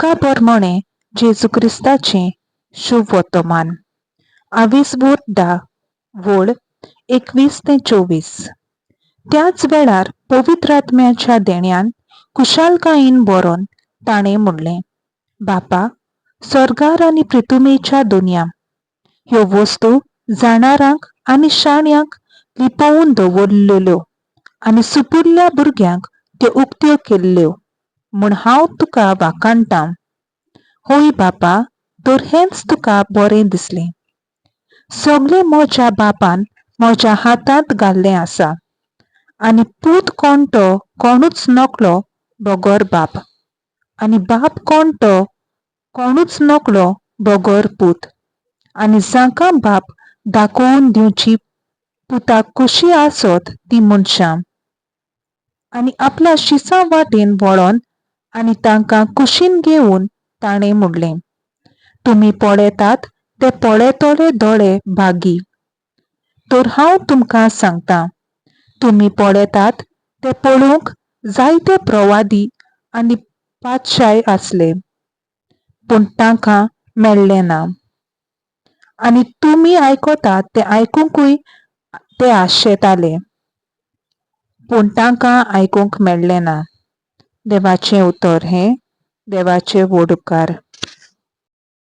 लोका प्रमाणे जेजू क्रिस्ताचे शुभ वर्तमान 22 वोड 21 ते 24. त्याच वेळार पवित्र आत्म्याच्या देण्यान कुशालकायेन बरोवन ताणें म्हणलें, बापा, स्वर्गार आनी पृथ्वीच्या दुनिया ह्यो वस्तू जाणारांक आनी शाण्यांक लिपोवन दवरलेल्यो आनी सुपुरल्या भुरग्यांक त्यो उक्त्यो केल्ल्यो म्हूण हांव तुका वाखाणटां. होय बापा, तर हेंच तुका बरें दिसलें. सगळें म्हज्या बापान म्हज्या हातांत घाल्लें आसा, आनी पूत कोण तो कोणूच नकळो बगर बाप, आनी बाप कोण तो कोणूच नकळो बगर पूत. आनी जांकां बाप दाखोवन दिवची पुताक कशी आसत ती मनशां. आनी आपल्या शिसा वाटेन वळोन आनी तांकां कुशीन घेवन ताणें म्हणलें, तुमी पळयतात ते पळयतले दोळे भागी. तर हांव तुमकां सांगतां, तुमी पळयतात ते पळोवंक जायते प्रवादी आनी पातशाय आसले, पूण तांकां मेळ्ळें ना. आनी तुमी आयकतात ते आयकूंकूय ते आशेताले, पूण तांकां आयकूंक मेळ्ळें ना. देवाचें उतर हें. देवाचे वोडकार.